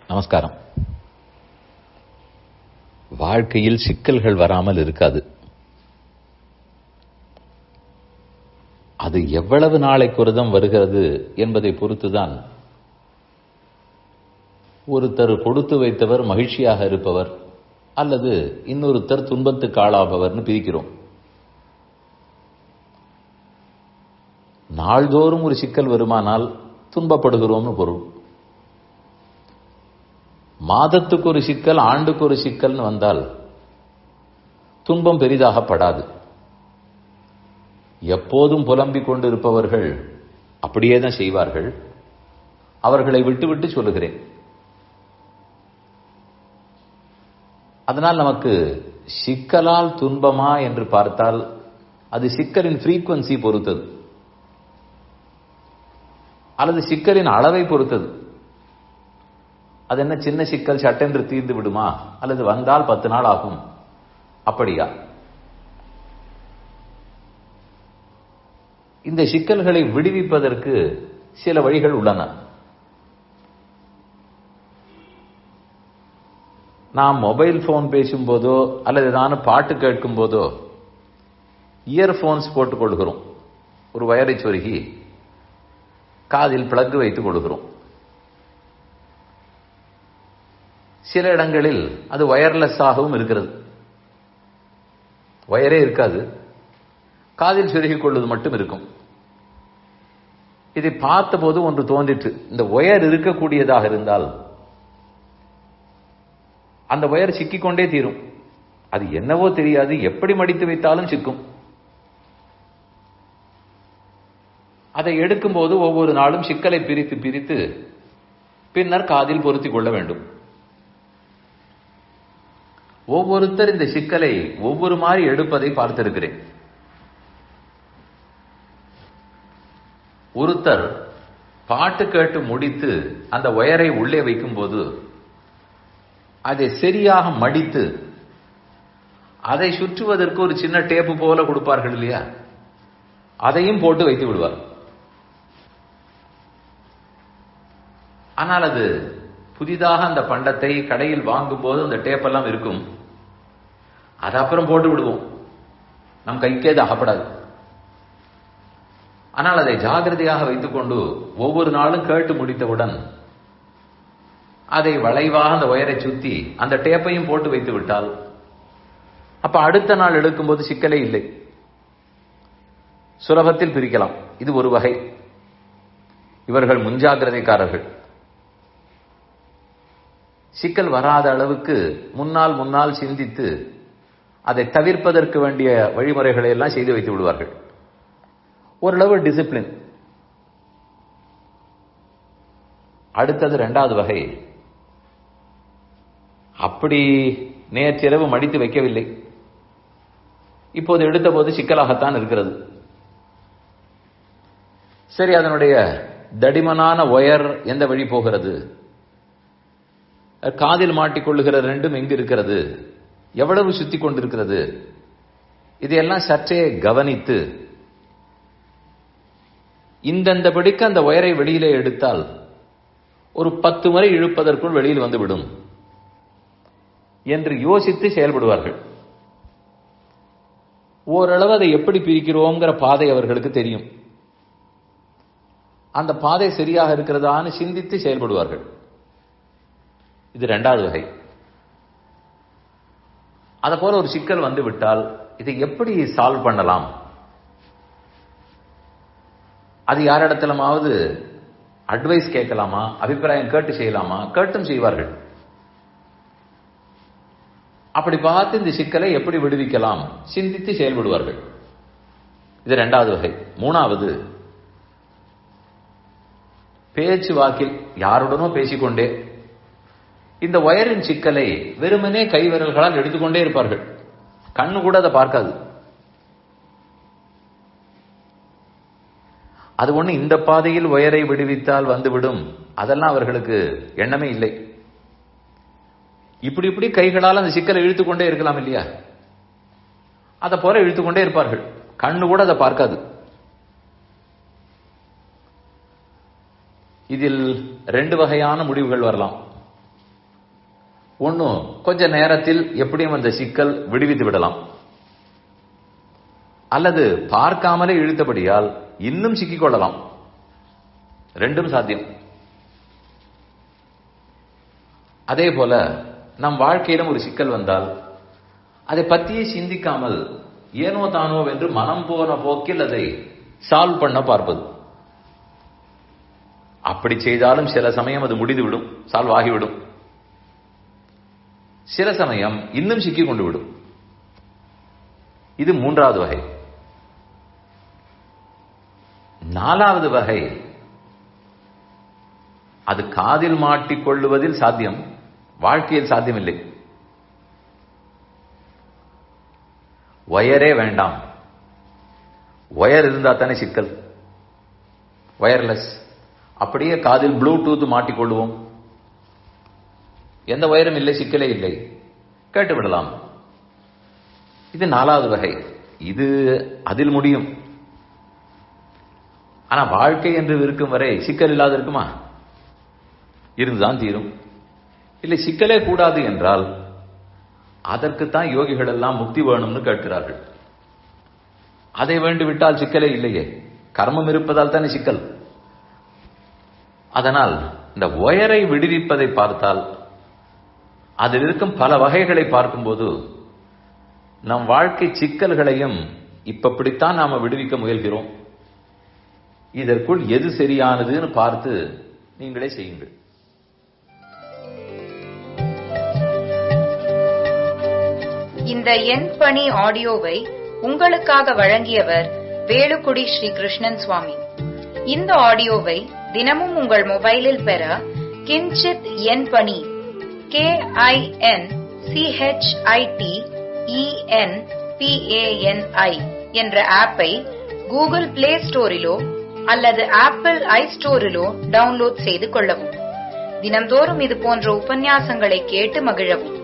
நமஸ்காரம். வாழ்க்கையில் சிக்கல்கள் வராமல் இருக்காது. அது எவ்வளவு நாளைக்கு ஒரு தம் வருகிறது என்பதை பொறுத்துதான் ஒருத்தர் கொடுத்து வைத்தவர் மகிழ்ச்சியாக இருப்பவர் அல்லது இன்னொருத்தர் துன்பத்துக்கு ஆளாபவர்னு பிரிக்கிறோம். நாள்தோறும் ஒரு சிக்கல் வருமானால் துன்பப்படுகிறோம்னு பொருள். மாதத்துக்கு ஒரு சிக்கல், ஆண்டுக்கு ஒரு சிக்கல்னு வந்தால் துன்பம் பெரிதாகப்படாது. எப்போதும் புலம்பிக் கொண்டிருப்பவர்கள் அப்படியே தான் செய்வார்கள். அவர்களை விட்டுவிட்டு சொல்லுகிறேன். அதனால் நமக்கு சிக்கலால் துன்பமா என்று பார்த்தால் அது சிக்கலின் ஃப்ரீக்வன்சி பொறுத்தது அல்லது சிக்கலின் அளவை பொறுத்தது. அது என்ன, சின்ன சிக்கல் சட்டென்று தீர்ந்து விடுமா அல்லது வந்தால் 10 நாள் ஆகும், அப்படியா? இந்த சிக்கல்களை விடுவிப்பதற்கு சில வழிகள் உள்ளன. நாம் மொபைல் போன் பேசும்போதோ அல்லது ஏதாவது பாட்டு கேட்கும் போதோ இயர்போன்ஸ் போட்டுக் கொள்கிறோம். ஒரு வயரை சொருகி காதில் பிளக் வைத்துக் கொள்கிறோம். சில இடங்களில் அது வயர்லெஸ்ஸாகவும் இருக்கிறது. வயரே இருக்காது, காதில் சொருகிக் கொள்வது மட்டும் இருக்கும். இதை பார்த்தபோது ஒன்று தோன்றிற்று. இந்த ஒயர் இருக்கக்கூடியதாக இருந்தால் அந்த ஒயர் சிக்கிக்கொண்டே தீரும். அது என்னவோ தெரியாது, எப்படி மடித்து வைத்தாலும் சிக்கும். அதை எடுக்கும்போது ஒவ்வொரு நாளும் சிக்கலை பிரித்து பிரித்து பின்னர் காதில் பொருத்திக் கொள்ள வேண்டும். ஒவ்வொருத்தர் இந்த சிக்கலை ஒவ்வொரு மாதிரி எடுப்பதை பார்த்திருக்கிறேன். ஒருத்தர் பாட்டு கேட்டு முடித்து அந்த ஒயரை உள்ளே வைக்கும் போது அதை சரியாக மடித்து அதை சுற்றுவதற்கு ஒரு சின்ன டேப்பு போல கொடுப்பார்கள் இல்லையா, அதையும் போட்டு வைத்து விடுவார். ஆனால் அது புதிதாக அந்த பண்டத்தை கடையில் வாங்கும் போது அந்த டேப்பெல்லாம் இருக்கும். அது அப்புறம் போட்டு விடுவோம், நம் கைக்கே அது அகப்படாது. ஆனால் அதை ஜாகிரதையாக வைத்துக்கொண்டு ஒவ்வொரு நாளும் கேட்டு முடித்தவுடன் அதை வளைவாக அந்த ஒயரை சுத்தி அந்த டேப்பையும் போட்டு வைத்து விட்டால் அப்ப அடுத்த நாள் எடுக்கும்போது சிக்கலே இல்லை. சுலபத்தில் பிரிக்கலாம். இது ஒரு வகை. இவர்கள் முன்ஜாகிரதைக்காரர்கள். சிக்கல் வராத அளவுக்கு முன்னால் சிந்தித்து அதை தவிர்ப்பதற்கு வேண்டிய வழிமுறைகளை எல்லாம் செய்து வைத்து விடுவார்கள். ஓரளவு டிசிப்ளின். அடுத்தது 2வது வகை. அப்படி நேற்றிரவு மடித்து வைக்கவில்லை, இப்போது எடுத்த போது சிக்கலாகத்தான் இருக்கிறது. சரி, அதனுடைய தடிமனான ஒயர் எந்த வழி போகிறது, காதில் மாட்டிக்கொள்ளுகிற 2ம் எங்கு இருக்கிறது, எவ்வளவு சுத்தி கொண்டிருக்கிறது, இதையெல்லாம் சற்றே கவனித்து இந்தந்த படிக்க அந்த ஒயரை வெளியிலே எடுத்தால் ஒரு 10 முறை இழுப்பதற்குள் வெளியில் வந்துவிடும் என்று யோசித்து செயல்படுவார்கள். ஓரளவு அதை எப்படி பிரிக்கிறோங்கிற பாதை அவர்களுக்கு தெரியும். அந்த பாதை சரியாக இருக்கிறதான்னு சிந்தித்து செயல்படுவார்கள். இது 2வது வகை. அத போல ஒரு சிக்கல் வந்து விட்டால் இதை எப்படி சால்வ் பண்ணலாம், அது யாரிடத்திலமாவது அட்வைஸ் கேட்கலாமா, அபிப்பிராயம் கேட்டு செய்யலாமா, கேட்டும் செய்வார்கள். அப்படி பார்த்து இந்த சிக்கலை எப்படி விடுவிக்கலாம் சிந்தித்து செயல்படுவார்கள். இது 2வது வகை. 3வது, பேச்சு வாக்கில் யாருடனோ பேசிக்கொண்டே இந்த ஒயரின் சிக்கலை வெறுமனே கைவிரல்களால் எடுத்துக்கொண்டே இருப்பார்கள். கண்ணு கூட அதை பார்க்காது. அது ஒண்ணு இந்த பாதையில் ஒயரை விடுவித்தால் வந்துவிடும், அதெல்லாம் அவர்களுக்கு எண்ணமே இல்லை. இப்படி கைகளால் அந்த சிக்கலை இழுத்துக்கொண்டே இருக்கலாம் இல்லையா, அதை போல இழுத்துக்கொண்டே இருப்பார்கள். கண்ணு கூட அதை பார்க்காது. இதில் 2 வகையான முடிவுகள் வரலாம். ஒன்னும் கொஞ்ச நேரத்தில் எப்படியும் அந்த சிக்கல் விடுவித்து விடலாம், அல்லது பார்க்காமலே இழுத்தபடியால் இன்னும் சிக்கிக்கொள்ளலாம். ரெண்டும் சாத்தியம். அதே போல நம் வாழ்க்கையிலும் ஒரு சிக்கல் வந்தால் அதை பற்றியே சிந்திக்காமல் ஏனோ தானோ என்று மனம் போன போக்கில் அதை சால்வ் பண்ண பார்ப்பது. அப்படி செய்தாலும் சில சமயம் அது முடிந்துவிடும், சால்வ் ஆகிவிடும். சில சமயம் இன்னும் சிக்கி கொண்டு விடும். இது மூன்றாவது வகை. நாலாவது வகை, அது காதில் மாட்டிக்கொள்ளுவதில் சாத்தியம், வாழ்க்கையில் சாத்தியமில்லை. ஒயரே வேண்டாம், ஒயர் இருந்தா தானே சிக்கல். ஒயர்லெஸ், அப்படியே காதில் ப்ளூடூத் மாட்டிக்கொள்ளுவோம், எந்த ஒயரும் இல்லை, சிக்கலே இல்லை, கேட்டுவிடலாம். இது நாலாவது வகை. இது அதில் முடியும். ஆனா வாழ்க்கை என்று இருக்கும் வரை சிக்கல் இல்லாத இருக்குமா? இருந்துதான் தீரும். இல்லை சிக்கலே கூடாது என்றால் அதற்குத்தான் யோகிகள் எல்லாம் முக்தி வேணும்னு கேட்கிறார்கள். அதை வேண்டிவிட்டால் சிக்கலே இல்லையே, கர்மம் இருப்பதால் தானே சிக்கல். அதனால் இந்த ஒயரை விடுவிப்பதை பார்த்தால், அதில் இருக்கும் பல வகைகளை பார்க்கும்போது நம் வாழ்க்கை சிக்கல்களையும் இப்படித்தான் நாம விடுவிக்க முயல்கிறோம். இதற்குள் எது சரியானதுன்னு பார்த்து நீங்களே செய்யுங்கள். இந்த என் பணி ஆடியோவை உங்களுக்காக வழங்கியவர் வேலுக்குடி ஸ்ரீ கிருஷ்ணன் சுவாமி. இந்த ஆடியோவை தினமும் உங்கள் மொபைலில் பெற கிஞ்சித் என் பணி KINCHITENPANI என்ற ஆப்பை கூகுள் பிளே ஸ்டோரிலோ அல்லது ஆப்பிள் ஐ ஸ்டோரிலோ டவுன்லோட் செய்து கொள்ளவும். தினம்தோறும் இது போன்ற உபன்யாசங்களை கேட்டு மகிழவும்.